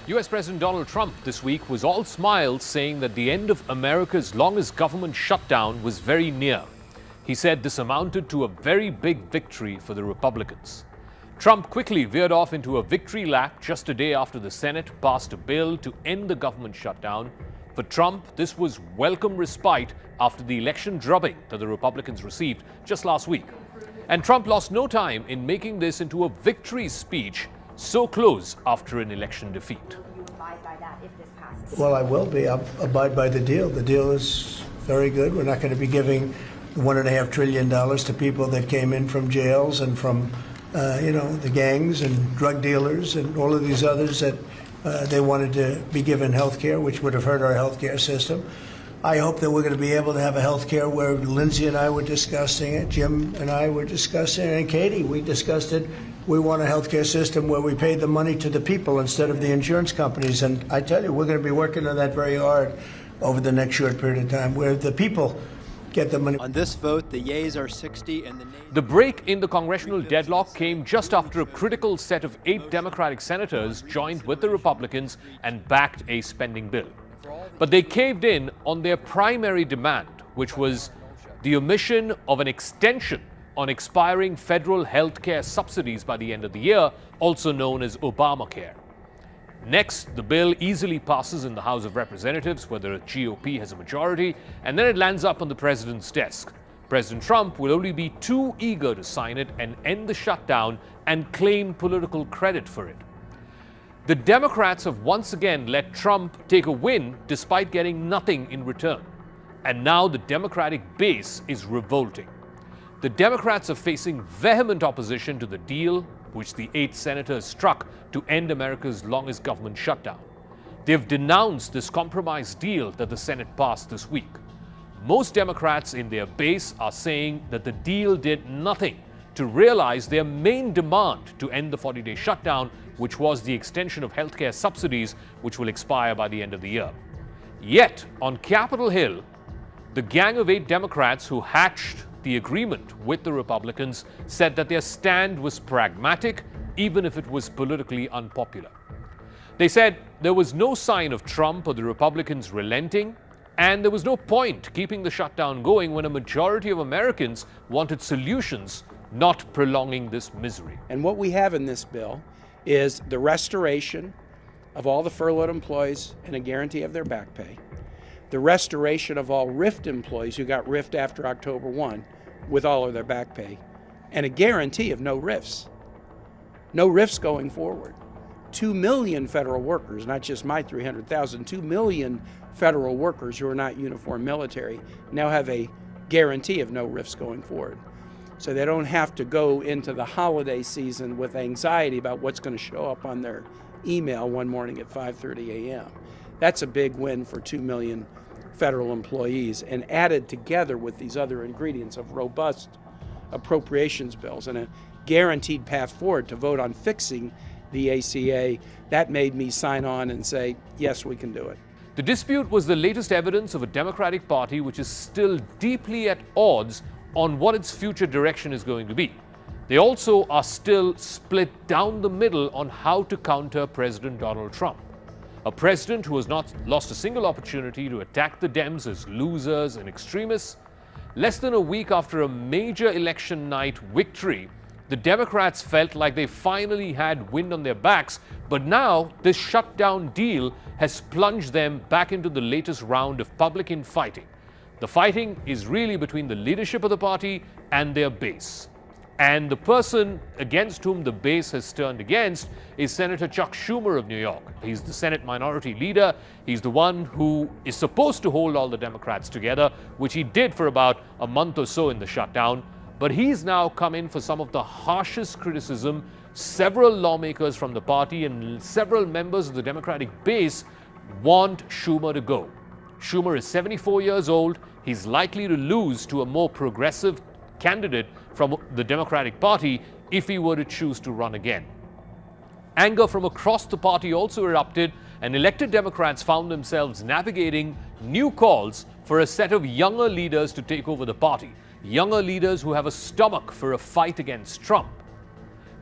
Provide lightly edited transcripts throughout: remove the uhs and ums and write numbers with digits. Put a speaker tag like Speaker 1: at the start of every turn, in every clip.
Speaker 1: US President Donald Trump this week was all smiles, saying that the end of America's longest government shutdown was very near. He said this amounted to a very big victory for the Republicans. Trump quickly veered off into a victory lap just a day after the Senate passed a bill to end the government shutdown. For Trump, this was welcome respite after the election drubbing that the Republicans received just last week. And Trump lost no time in making this into a victory speech so close after an election defeat.
Speaker 2: Well, I will be. I'll abide by the deal. The deal is very good. We're not going to be giving $1.5 trillion to people that came in from jails and from, the gangs and drug dealers and all of these others that they wanted to be given health care, which would have hurt our health care system. I hope that we're going to be able to have a health care where Lindsay and I were discussing it, Jim and I were discussing it, and Katie, we discussed it. We want a health care system where we pay the money to the people instead of the insurance companies. And I tell you, we're going to be working on that very hard over the next short period of time, where the people get the money.
Speaker 3: On this vote, the yeas are 60 and the nays...
Speaker 1: The break in the congressional deadlock came just after a critical set of 8 Democratic senators joined with the Republicans and backed a spending bill. But they caved in on their primary demand, which was the omission of an extension on expiring federal health care subsidies by the end of the year, also known as Obamacare. Next, the bill easily passes in the House of Representatives, where the GOP has a majority, and then it lands up on the president's desk. President Trump will only be too eager to sign it and end the shutdown and claim political credit for it. The Democrats have once again let Trump take a win despite getting nothing in return. And now the Democratic base is revolting. The Democrats are facing vehement opposition to the deal which the 8 senators struck to end America's longest government shutdown. They've denounced this compromise deal that the Senate passed this week. Most Democrats in their base are saying that the deal did nothing to realize their main demand to end the 40-day shutdown, which was the extension of healthcare subsidies, which will expire by the end of the year. Yet, on Capitol Hill, the gang of 8 Democrats who hatched the agreement with the Republicans said that their stand was pragmatic, even if it was politically unpopular. They said there was no sign of Trump or the Republicans relenting, and there was no point keeping the shutdown going when a majority of Americans wanted solutions, not prolonging this misery.
Speaker 4: And what we have in this bill is the restoration of all the furloughed employees and a guarantee of their back pay, the restoration of all RIFT employees who got RIFT after October 1 with all of their back pay, and a guarantee of no RIFs. No RIFs going forward. 2 million federal workers, not just my 300,000, 2 million federal workers who are not uniform military now have a guarantee of no RIFs going forward. So they don't have to go into the holiday season with anxiety about what's going to show up on their email one morning at 5:30 a.m. That's a big win for 2 million federal employees, and added together with these other ingredients of robust appropriations bills and a guaranteed path forward to vote on fixing the ACA, that made me sign on and say, yes, we can do it.
Speaker 1: The dispute was the latest evidence of a Democratic Party which is still deeply at odds on what its future direction is going to be. They also are still split down the middle on how to counter President Donald Trump. A president who has not lost a single opportunity to attack the Dems as losers and extremists. Less than a week after a major election night victory, the Democrats felt like they finally had wind on their backs, but now this shutdown deal has plunged them back into the latest round of public infighting. The fighting is really between the leadership of the party and their base. And the person against whom the base has turned against is Senator Chuck Schumer of New York. He's the Senate Minority Leader. He's the one who is supposed to hold all the Democrats together, which he did for about a month or so in the shutdown. But he's now come in for some of the harshest criticism. Several lawmakers from the party and several members of the Democratic base want Schumer to go. Schumer is 74 years old. He's likely to lose to a more progressive candidate from the Democratic Party if he were to choose to run again. Anger from across the party also erupted, and elected Democrats found themselves navigating new calls for a set of younger leaders to take over the party. Younger leaders who have a stomach for a fight against Trump.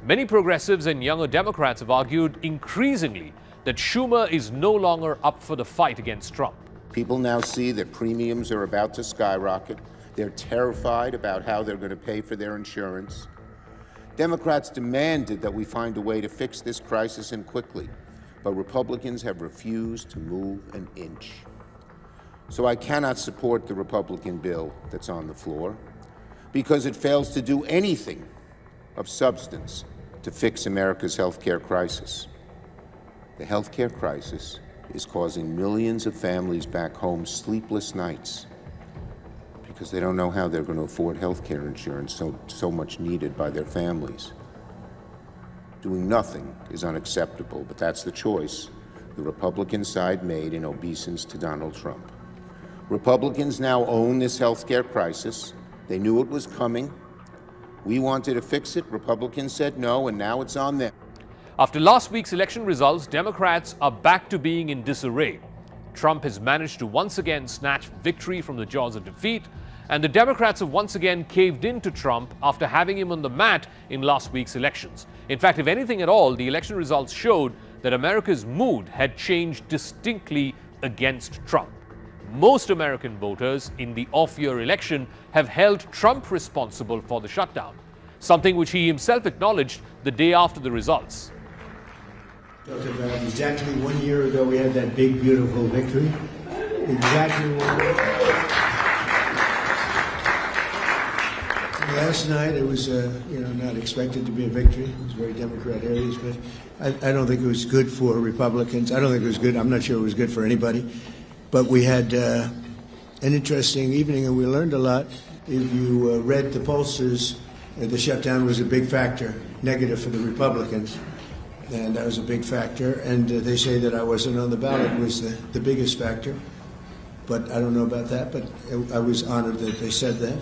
Speaker 1: Many progressives and younger Democrats have argued increasingly that Schumer is no longer up for the fight against Trump.
Speaker 5: People now see that premiums are about to skyrocket. They're terrified about how they're going to pay for their insurance. Democrats demanded that we find a way to fix this crisis and quickly, but Republicans have refused to move an inch. So I cannot support the Republican bill that's on the floor because it fails to do anything of substance to fix America's health care crisis. The health care crisis is causing millions of families back home sleepless nights because they don't know how they're going to afford health care insurance so much needed by their families. Doing nothing is unacceptable, but that's the choice the Republican side made in obeisance to Donald Trump. Republicans now own this health care crisis. They knew it was coming. We wanted to fix it. Republicans said no, and now it's on them.
Speaker 1: After last week's election results, Democrats are back to being in disarray. Trump has managed to once again snatch victory from the jaws of defeat, and the Democrats have once again caved in to Trump after having him on the mat in last week's elections. In fact, if anything at all, the election results showed that America's mood had changed distinctly against Trump. Most American voters in the off-year election have held Trump responsible for the shutdown, something which he himself acknowledged the day after the results.
Speaker 2: Talk about exactly 1 year ago we had that big, beautiful victory. Exactly 1 year. Last night it was, not expected to be a victory. It was very Democrat areas, but I don't think it was good for Republicans. I don't think it was good. I'm not sure it was good for anybody. But we had an interesting evening, and we learned a lot. If you read the pollsters, the shutdown was a big factor, negative for the Republicans, and that was a big factor. And they say that I wasn't on the ballot was the biggest factor. But I don't know about that, but I was honored that they said that.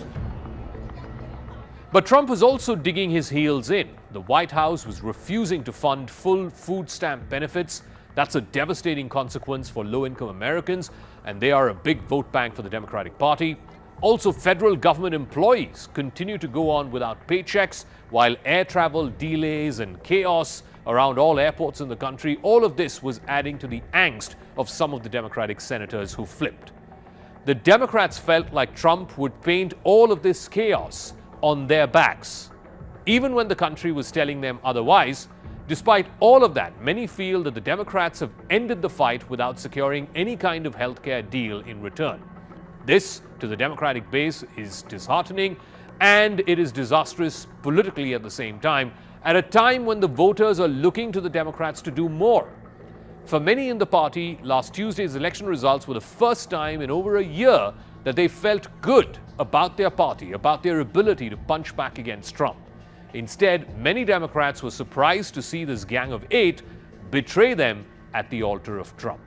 Speaker 1: But Trump was also digging his heels in. The White House was refusing to fund full food stamp benefits. That's a devastating consequence for low-income Americans, and they are a big vote bank for the Democratic Party. Also, federal government employees continue to go on without paychecks, while air travel delays and chaos around all airports in the country, all of this was adding to the angst of some of the Democratic senators who flipped. The Democrats felt like Trump would paint all of this chaos on their backs, even when the country was telling them otherwise. Despite all of that, many feel that the Democrats have ended the fight without securing any kind of healthcare deal in return. This, to the Democratic base, is disheartening, and it is disastrous politically at the same time, at a time when the voters are looking to the Democrats to do more. For many in the party, last Tuesday's election results were the first time in over a year that they felt good about their party, about their ability to punch back against Trump. Instead, many Democrats were surprised to see this gang of 8 betray them at the altar of Trump.